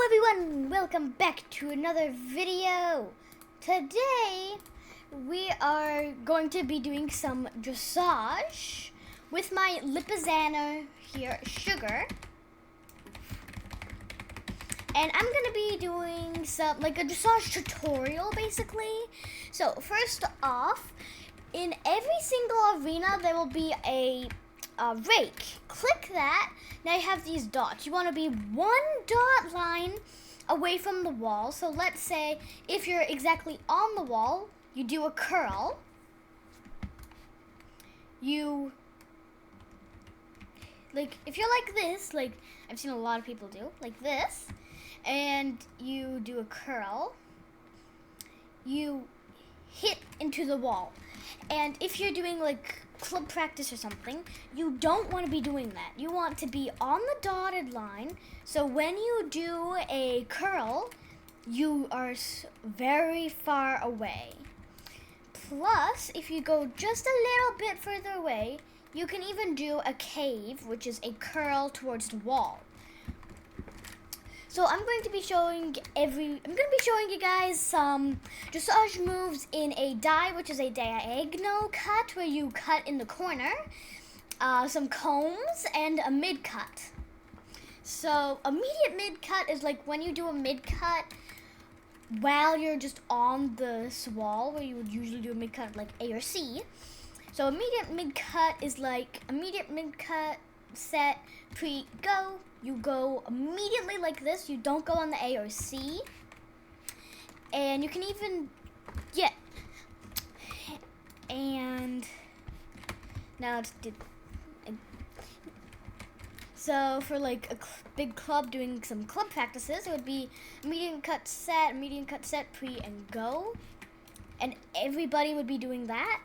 everyone, welcome back to another video. Today we are going to be doing some dressage with my Lipizzaner here, Sugar. And I'm going to be doing some, like a dressage tutorial basically. So first off, in every single arena there will be a rake. Click that. Now you have these dots. You want to be one dot line away from the wall. So let's say if you're exactly on the wall, you do a curl. You, like, if you're like this, like I've seen a lot of people do, like this, and you do a curl, you hit into the wall. And if you're doing like club practice or something, you don't want to be doing that. You want to be on the dotted line, so when you do a curl, you are very far away. Plus, if you go just a little bit further away, you can even do a cave, which is a curl towards the wall. So I'm going to be showing you guys some dressage moves in a die, which is a diagonal cut where you cut in the corner, some combs, and a mid cut. So immediate mid cut is like when you do a mid cut while you're just on this wall, where you would usually do a mid cut like A or C. So immediate mid cut is like immediate mid cut, set, pre, go. You go immediately like this. You don't go on the A or C. And you can even get, and now it's so for like a big club doing some club practices, it would be medium cut set, pre, and go. And everybody would be doing that.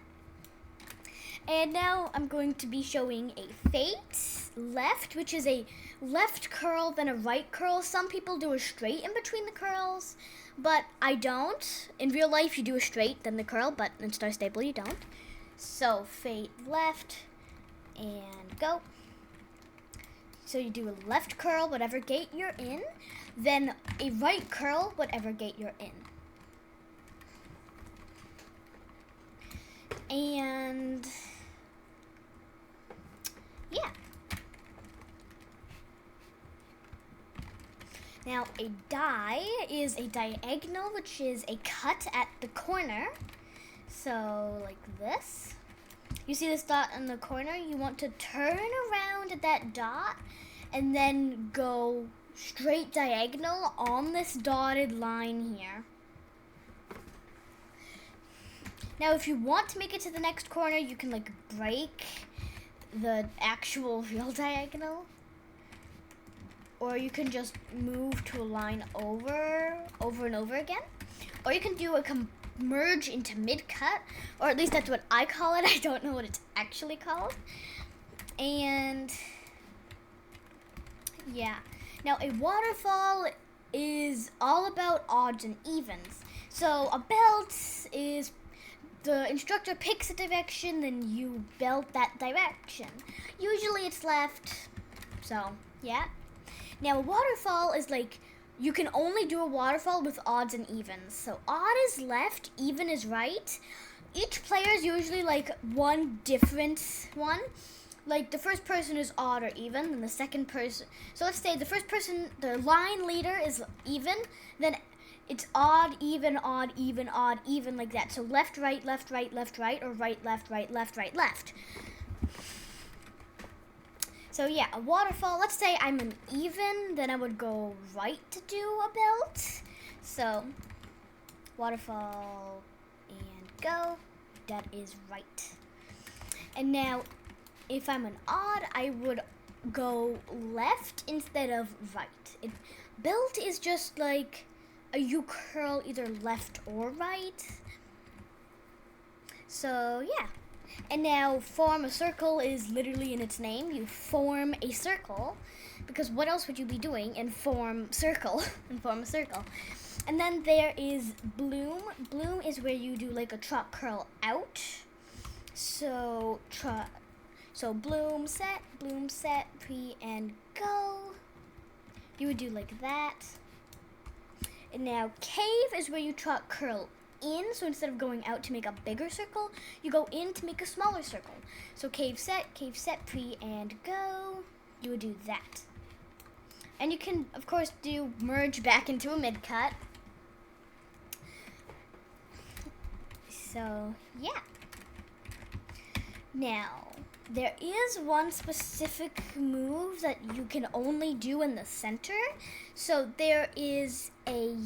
And now I'm going to be showing a fate left, which is a left curl, then a right curl. Some people do a straight in between the curls, but I don't. In real life, you do a straight, then the curl, but in Star Stable, you don't. So fate left, and go. So you do a left curl, whatever gate you're in, then a right curl, whatever gate you're in. And yeah. Now a die is a diagonal, which is a cut at the corner. So like this. You see this dot in the corner? You want to turn around at that dot and then go straight diagonal on this dotted line here. Now if you want to make it to the next corner, you can like break the actual real diagonal, or you can just move to a line over and over again, or you can do a merge into mid cut, or at least that's what I call it. I don't know what it's actually called. And yeah, now a waterfall is all about odds and evens. So a belt is the instructor picks a direction, then you belt that direction. Usually it's left, so yeah. Now a waterfall is like, you can only do a waterfall with odds and evens. So odd is left, even is right. Each player is usually like one different one. Like the first person is odd or even, then the second person, so let's say the first person, the line leader is even, then it's odd, even, like that. So left, right, or right, left, left. So yeah, a waterfall, let's say I'm an even, then I would go right to do a belt. So waterfall and go, that is right. And now if I'm an odd, I would go left instead of right. Belt is just like you curl either left or right. So yeah. And now form a circle is literally in its name. You form a circle, because what else would you be doing and form circle and form a circle? And then there is bloom. Bloom is where you do like a truck curl out. So bloom set, pre, and go. You would do like that. And now cave is where you curl in. So instead of going out to make a bigger circle, you go in to make a smaller circle. So cave set, pre, and go. You would do that. And you can, of course, do merge back into a mid cut. So, yeah. Now, there is one specific move that you can only do in the center. So there is a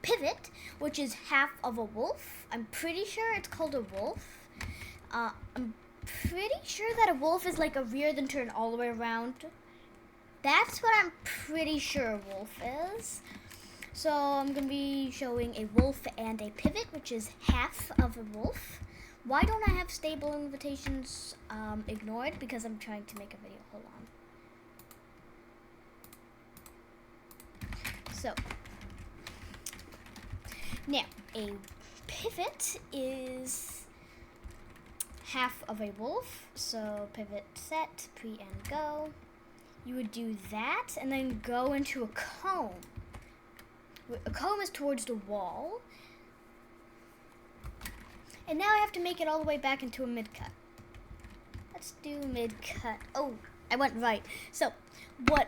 pivot, which is half of a wolf. I'm pretty sure it's called a wolf. I'm pretty sure that a wolf is like a rear then turn all the way around. That's what I'm pretty sure a wolf is. So I'm going to be showing a wolf and a pivot, which is half of a wolf. Why don't I have stable invitations ignored? Because I'm trying to make a video. Hold on. So, now a pivot is half of a wolf. So pivot set, pre and go. You would do that and then go into a comb. A comb is towards the wall. And now I have to make it all the way back into a mid-cut. Let's do mid-cut. Oh, I went right. So, what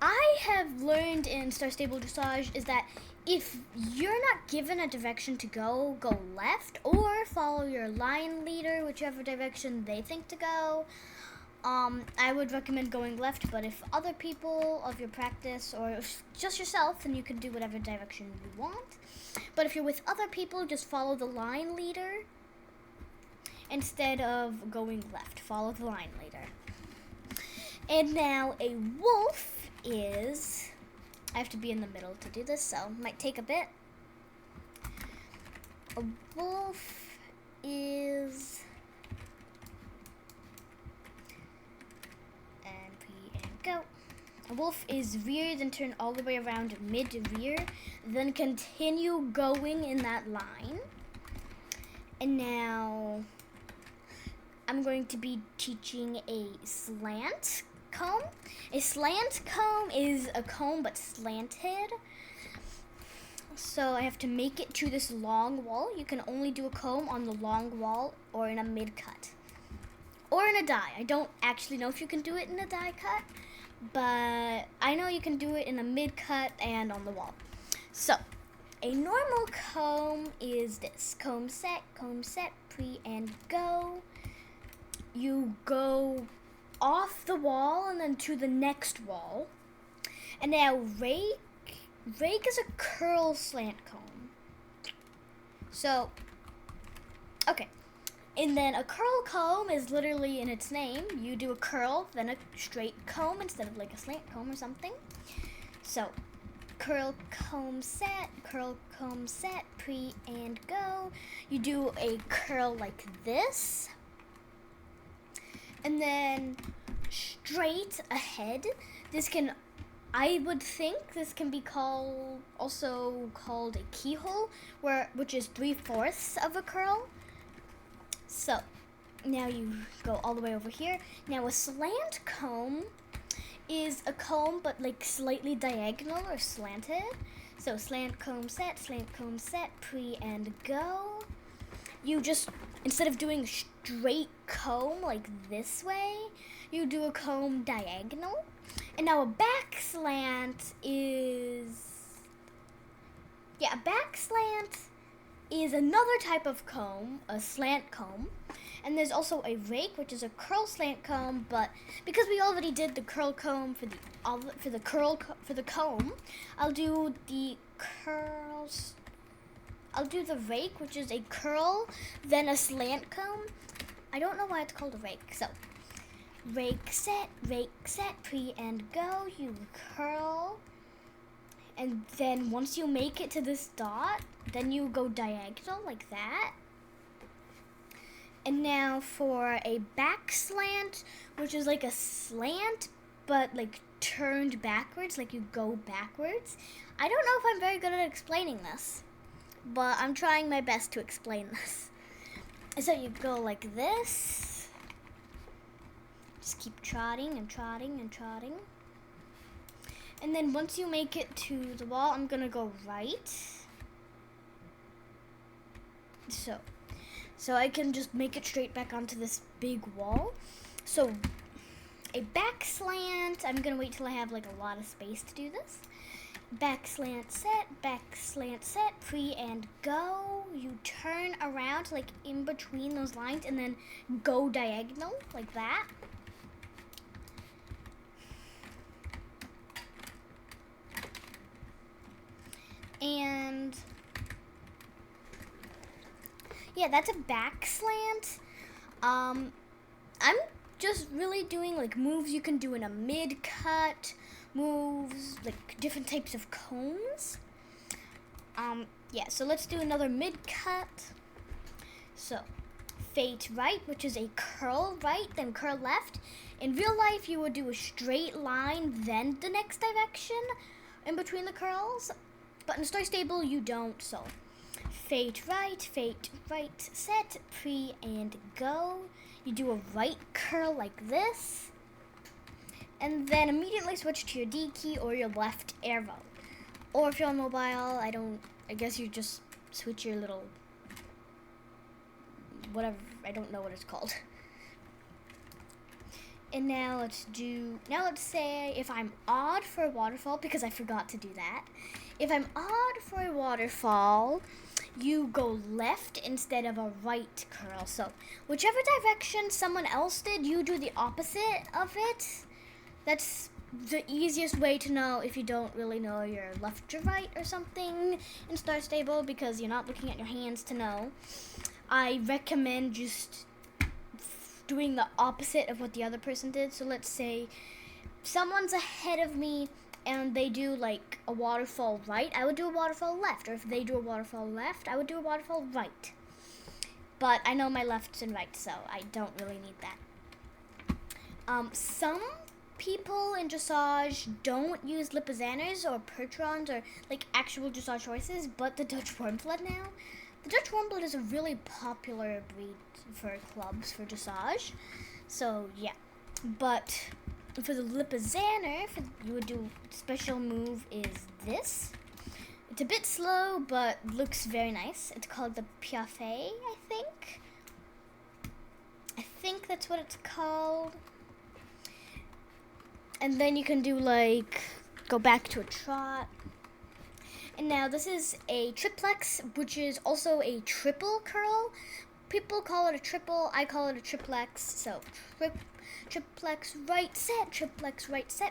I have learned in Star Stable Dressage is that if you're not given a direction to go, go left or follow your line leader, whichever direction they think to go. I would recommend going left, but if other people of your practice or just yourself, then you can do whatever direction you want. But if you're with other people, just follow the line leader instead of going left. Follow the line leader. And now a wolf is, I have to be in the middle to do this, so it might take a bit. A wolf is, go. A wolf is rear, then turn all the way around mid-rear, then continue going in that line. And now I'm going to be teaching a slant comb. A slant comb is a comb but slanted. So I have to make it to this long wall. You can only do a comb on the long wall or in a mid-cut. Or in a die. I don't actually know if you can do it in a die cut, but I know you can do it in a mid-cut and on the wall. So, a normal comb is this. Comb set, pre, and go. You go off the wall and then to the next wall. And now rake is a curl slant comb. So, okay. And then a curl comb is literally in its name. You do a curl, then a straight comb instead of like a slant comb or something. So, curl comb set, pre and go. You do a curl like this. And then straight ahead. I would think this can be also called a keyhole, which is 3/4 of a curl. So, now you go all the way over here. Now a slant comb is a comb but like slightly diagonal or slanted. So slant comb set, pre and go. You just, instead of doing straight comb like this way, you do a comb diagonal. And now a back slant is another type of comb, a slant comb. And there's also a rake, which is a curl slant comb, but because we already did the curl comb for the comb, I'll do the rake, which is a curl, then a slant comb. I don't know why it's called a rake. So, rake set, pre and go. You curl, and then once you make it to this dot, then you go diagonal like that. And now for a back slant, which is like a slant, but like turned backwards, like you go backwards. I don't know if I'm very good at explaining this, but I'm trying my best to explain this. So you go like this. Just keep trotting and trotting and trotting. And then once you make it to the wall, I'm gonna go right. So I can just make it straight back onto this big wall. So a back slant, I'm gonna wait till I have like a lot of space to do this. Back slant set, pre and go. You turn around like in between those lines and then go diagonal like that. And yeah, that's a back slant. I'm just really doing like moves you can do in a mid cut, moves like different types of cones. Yeah, so let's do another mid cut. So fade right, which is a curl right, then curl left. In real life, you would do a straight line, then the next direction in between the curls. But in Star Stable, you don't, so fade right, set, pre, and go. You do a right curl like this, and then immediately switch to your D key or your left arrow. Or if you're on mobile, I guess you just switch your little, whatever, I don't know what it's called. And now let's say if I'm odd for a waterfall, because I forgot to do that. If I'm odd for a waterfall, you go left instead of a right curl. So whichever direction someone else did, you do the opposite of it. That's the easiest way to know if you don't really know your left or right or something in Star Stable, because you're not looking at your hands to know. I recommend just doing the opposite of what the other person did. So let's say someone's ahead of me and they do like a waterfall right, I would do a waterfall left. Or if they do a waterfall left, I would do a waterfall right. But I know my lefts and rights, so I don't really need that. Some people in dressage don't use lipizaners or percherons or like actual dressage horses, but the Dutch Warmblood now. The Dutch Warmblood is a really popular breed for clubs for dressage. So yeah, but for the lipizaner, you would do special move is this. It's a bit slow, but looks very nice. It's called the Piaffe, I think. I think that's what it's called. And then you can do like, go back to a trot. And now this is a triplex, which is also a triple curl. People call it a triple, I call it a triplex. So triplex right set,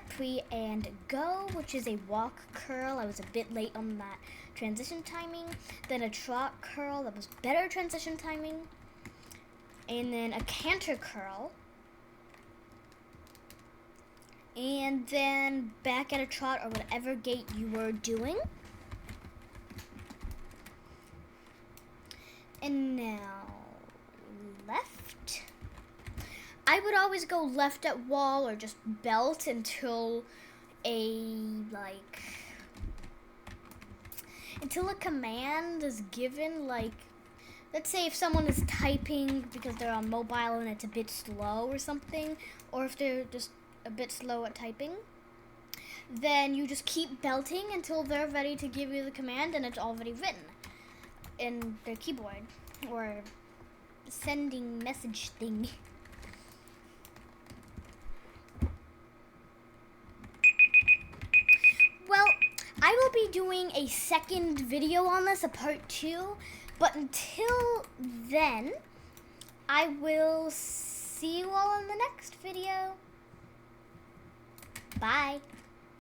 pre and go, which is a walk curl. I was a bit late on that transition timing. Then a trot curl, that was better transition timing. And then a canter curl. And then back at a trot or whatever gait you were doing. And now left. I would always go left at wall or just belt until until a command is given. Like, let's say if someone is typing because they're on mobile and it's a bit slow or something, or if they're just a bit slow at typing, then you just keep belting until they're ready to give you the command and it's already written in their keyboard or sending message thing. Well, I will be doing a second video on this, a part 2, but until then, I will see you all in the next video. Bye.